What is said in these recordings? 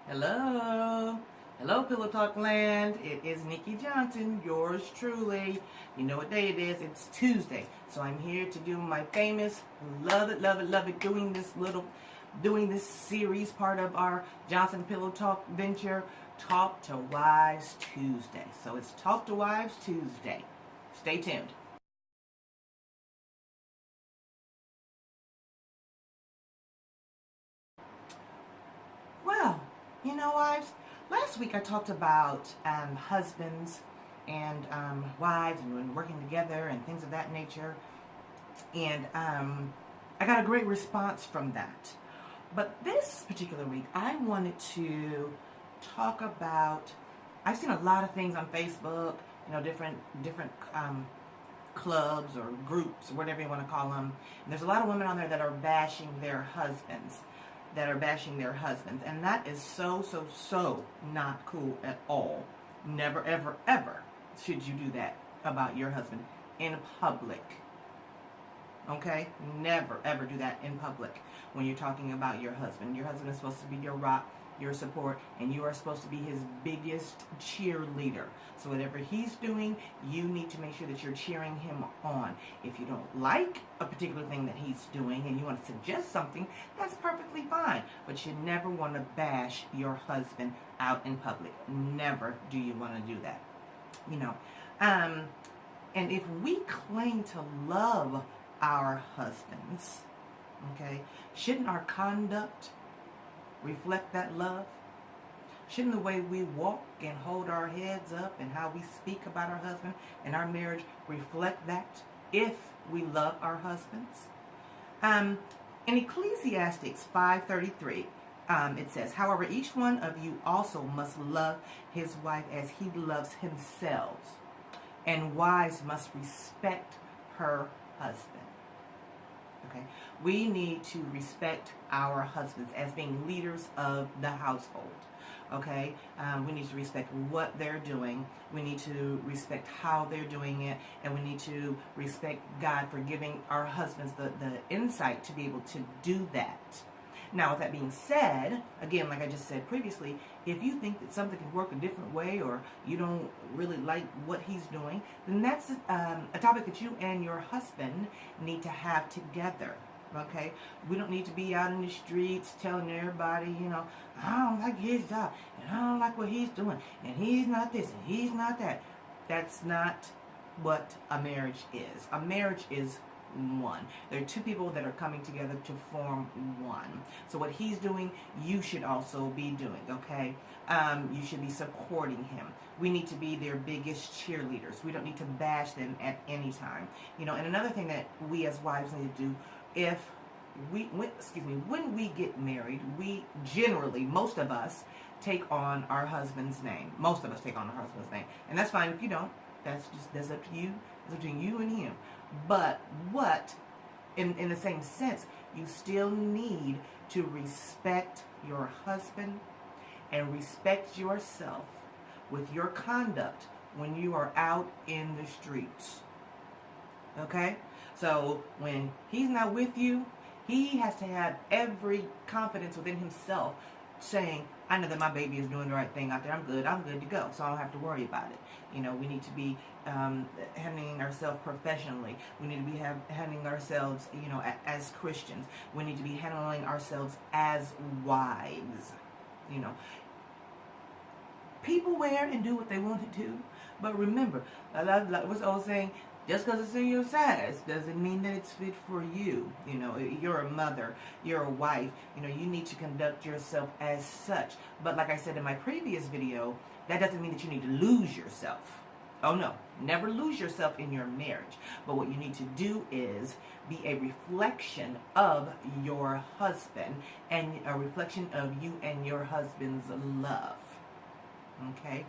Hello. Hello, Pillow Talk Land. It is Nikki Johnson, yours truly. You know what day it is. It's Tuesday. So I'm here to do my famous love it, doing this series, part of our Johnson Pillow Talk venture, Talk to Wives Tuesday. So it's Talk to Wives Tuesday. Stay tuned. Well, wives, last week I talked about husbands and wives and working together and things of that nature. And I got a great response from that. But this particular week, I wanted to talk about, I've seen a lot of things on Facebook, different clubs or groups, or whatever you want to call them. And there's a lot of women on there that are bashing their husbands. And that is so not cool at all. Never, ever, ever should you do that about your husband in public. Okay? Never, ever do that in public when you're talking about your husband. Your husband is supposed to be your rock, your support, and you are supposed to be his biggest cheerleader. So whatever he's doing, you need to make sure that you're cheering him on. If you don't like a particular thing that he's doing and you want to suggest something, that's perfectly fine. But you never want to bash your husband out in public. Never do you want to do that. And if we claim to love our husbands, okay, shouldn't our conduct reflect that love? Shouldn't the way we walk and hold our heads up and how we speak about our husband and our marriage reflect that, if we love our husbands? In Ecclesiastes 5:33, it says, "However, each one of you also must love his wife as he loves himself, and wives must respect her husband." Okay, we need to respect our husbands as being leaders of the household. Okay, we need to respect what they're doing. We need to respect how they're doing it, and we need to respect God for giving our husbands the insight to be able to do that. Now, with that being said, again, like I just said previously, if you think that something can work a different way, or you don't really like what he's doing, then that's a topic that you and your husband need to have together. Okay? We don't need to be out in the streets telling everybody, I don't like his job, and I don't like what he's doing, and he's not this, and he's not that. That's not what a marriage is. A marriage is one. There are two people that are coming together to form one. So what he's doing, you should also be doing, okay? You should be supporting him. We need to be their biggest cheerleaders. We don't need to bash them at any time. And another thing that we as wives need to do, when we get married, we generally, most of us, take on our husband's name. Most of us take on our husband's name. And that's fine if you don't. That's up to you. It's between you and him. But in the same sense, you still need to respect your husband and respect yourself with your conduct when you are out in the streets. Okay? So when he's not with you, he has to have every confidence within himself saying, I know that my baby is doing the right thing out there. I'm good to go. So I don't have to worry about it. We need to be handling ourselves professionally. We need to be handling ourselves, as Christians. We need to be handling ourselves as wives. People wear and do what they want to do. But remember, what's the old saying? Just because it's in your size doesn't mean that it's fit for you. You're a mother, you're a wife. You need to conduct yourself as such. But like I said in my previous video, that doesn't mean that you need to lose yourself. Oh no, never lose yourself in your marriage. But what you need to do is be a reflection of your husband and a reflection of you and your husband's love. Okay?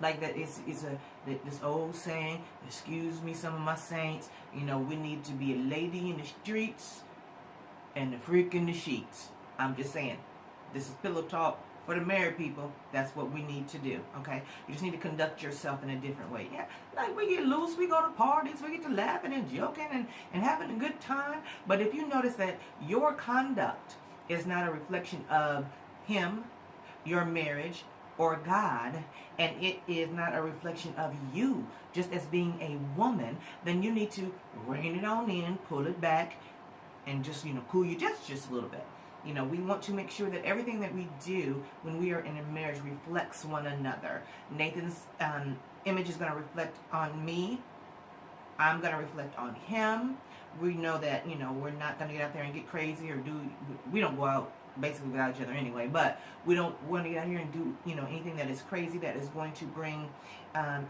Like that is this old saying, excuse me, some of my saints, we need to be a lady in the streets and a freak in the sheets. I'm just saying, this is Pillow Talk For the married people, that's what we need to do, okay? You just need to conduct yourself in a different way. Yeah, like we get loose, we go to parties, we get to laughing and joking and having a good time. But if you notice that your conduct is not a reflection of him, your marriage, or God, and it is not a reflection of you just as being a woman, then you need to rein it on in, pull it back, and just, cool you just a little bit. We want to make sure that everything that we do when we are in a marriage reflects one another. Nathan's image is going to reflect on me. I'm going to reflect on him. We know that, we're not going to get out there and get crazy we don't go out basically without each other anyway, but we don't want to get out here and do, anything that is crazy, that is going to bring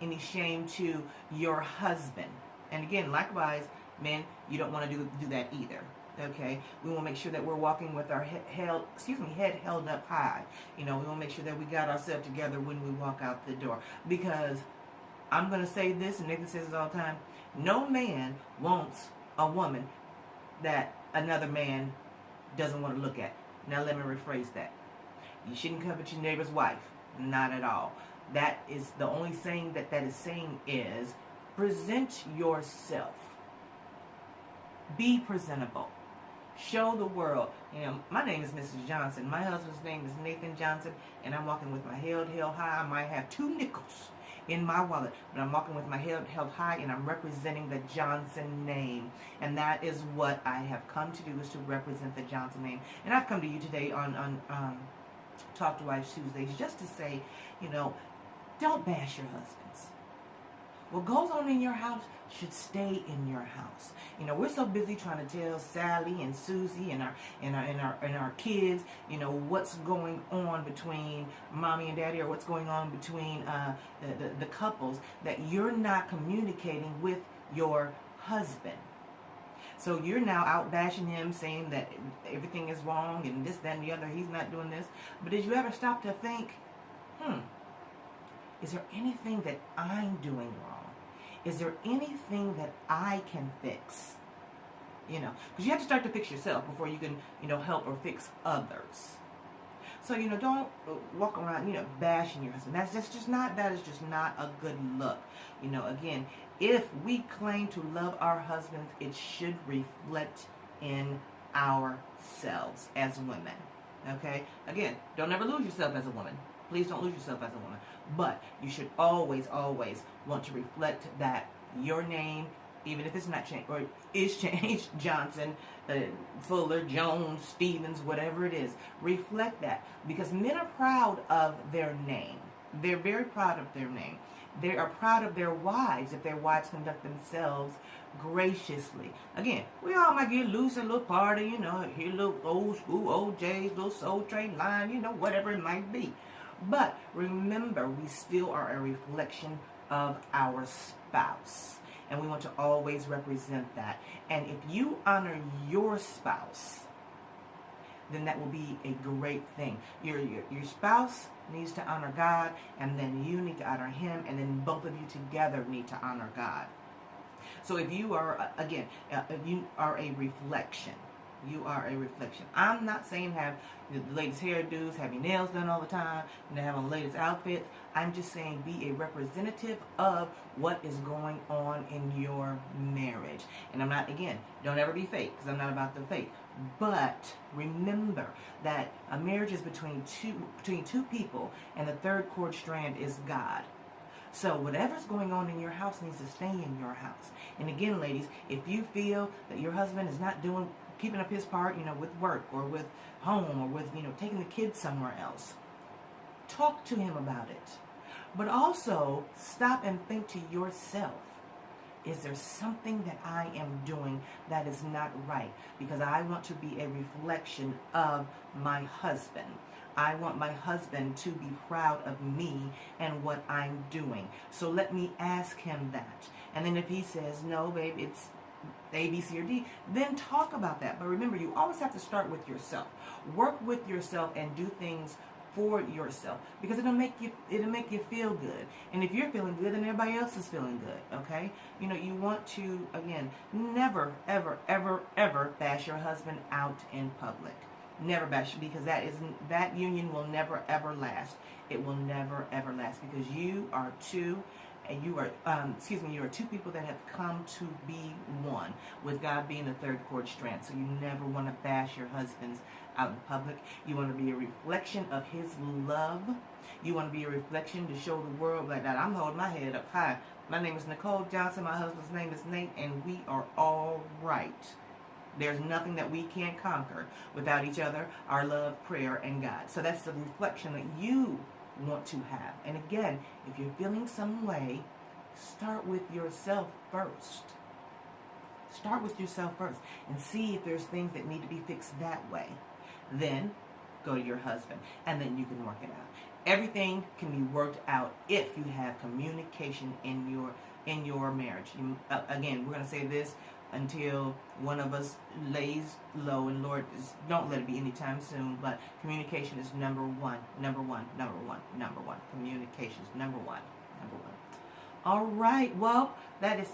any shame to your husband. And again, likewise, men, you don't want to do that either. Okay, we want to make sure that we're walking with our head held up high. We want to make sure that we got ourselves together when we walk out the door. Because I'm going to say this, and Nikky says it all the time, no man wants a woman that another man doesn't want to look at. Now let me rephrase that. You shouldn't covet your neighbor's wife. Not at all. That is the only thing that is saying is present yourself. Be presentable. Show the world. My name is Mrs. Johnson. My husband's name is Nathan Johnson, and I'm walking with my head held high. I might have 2 nickels in my wallet, but I'm walking with my head held high, and I'm representing the Johnson name. And that is what I have come to do, is to represent the Johnson name. And I've come to you today on Talk to Wives Tuesdays just to say, don't bash your husbands. What goes on in your house should stay in your house. We're so busy trying to tell Sally and Susie and our kids, what's going on between mommy and daddy, or what's going on between the couples, that you're not communicating with your husband. So you're now out bashing him, saying that everything is wrong and this, that, and the other. He's not doing this. But did you ever stop to think, is there anything that I'm doing wrong? Is there anything that I can fix? Because you have to start to fix yourself before you can, help or fix others. So, don't walk around, bashing your husband. That is just not a good look. Again, if we claim to love our husbands, it should reflect in ourselves as women. Okay? Again, don't ever lose yourself as a woman. Please don't lose yourself as a woman. But you should always, always want to reflect that your name, even if it's not changed, or is changed, Johnson, Fuller, Jones, Stevens, whatever it is, reflect that. Because men are proud of their name. They're very proud of their name. They are proud of their wives if their wives conduct themselves graciously. Again, we all might get loose at a little party, hear a little old school OJs, little Soul Train line, whatever it might be. But remember, we still are a reflection of our spouse. And we want to always represent that. And if you honor your spouse, then that will be a great thing. Your spouse needs to honor God, and then you need to honor him, and then both of you together need to honor God. So if you are, again, if you are a reflection, you are a reflection. I'm not saying have the latest hairdos, have your nails done all the time, have on the latest outfits. I'm just saying be a representative of what is going on in your marriage. And I'm not, again, don't ever be fake, because I'm not about the fake. But remember that a marriage is between two people, and the third cord strand is God. So whatever's going on in your house needs to stay in your house. And again, ladies, if you feel that your husband is not keeping up his part, with work or with home or with, taking the kids somewhere else, talk to him about it. But also stop and think to yourself, is there something that I am doing that is not right? Because I want to be a reflection of my husband. I want my husband to be proud of me and what I'm doing. So let me ask him that. And then if he says, no, babe, it's A, B, C, or D, then talk about that. But remember, you always have to start with yourself. Work with yourself and do things for yourself, because it'll make you feel good. And if you're feeling good, then everybody else is feeling good. Okay? You want to, again, never, ever, ever, ever bash your husband out in public. Never bash, because that union will never ever last. It will never ever last, because you are two, and you are you are two people that have come to be one, with God being the third cord strand. So you never want to bash your husbands out in public. You want to be a reflection of His love. You want to be a reflection to show the world like that. I'm holding my head up high. My name is Nicole Johnson. My husband's name is Nate, and we are all right. There's nothing that we can't conquer without each other, our love, prayer, and God. So that's the reflection that you want to have. And again, if you're feeling some way, start with yourself first. Start with yourself first and see if there's things that need to be fixed that way. Then go to your husband, and then you can work it out. Everything can be worked out if you have communication in your marriage. Again, we're going to say this until one of us lays low, and Lord, don't let it be anytime soon, but communication is number one. Communication is number one. All right, well, that is,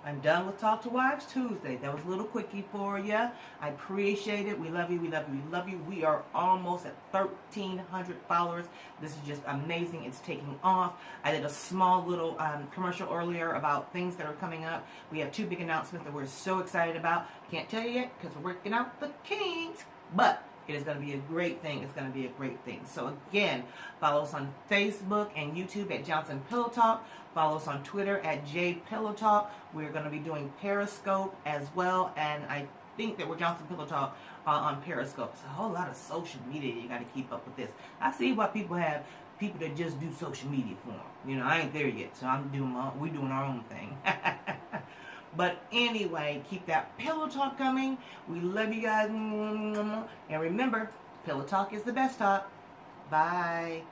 I'm done with Talk to Wives Tuesday. That was a little quickie for you. I appreciate it. We love you, we love you, we love you. We are almost at 1,300 followers. This is just amazing. It's taking off. I did a small little commercial earlier about things that are coming up. We have 2 big announcements that we're so excited about. Can't tell you yet because we're working out the kinks, but it is going to be a great thing. It's going to be a great thing. So again, follow us on Facebook and YouTube at Johnson Pillow Talk. Follow us on Twitter at JPillowTalk. We're going to be doing Periscope as well, and I think that we're Johnson Pillow Talk on Periscope. It's a whole lot of social media. You got to keep up with this. I see why people have people that just do social media for them. You know, I ain't there yet, so we're doing our own thing. But anyway, keep that pillow talk coming. We love you guys. And remember, pillow talk is the best talk. Bye.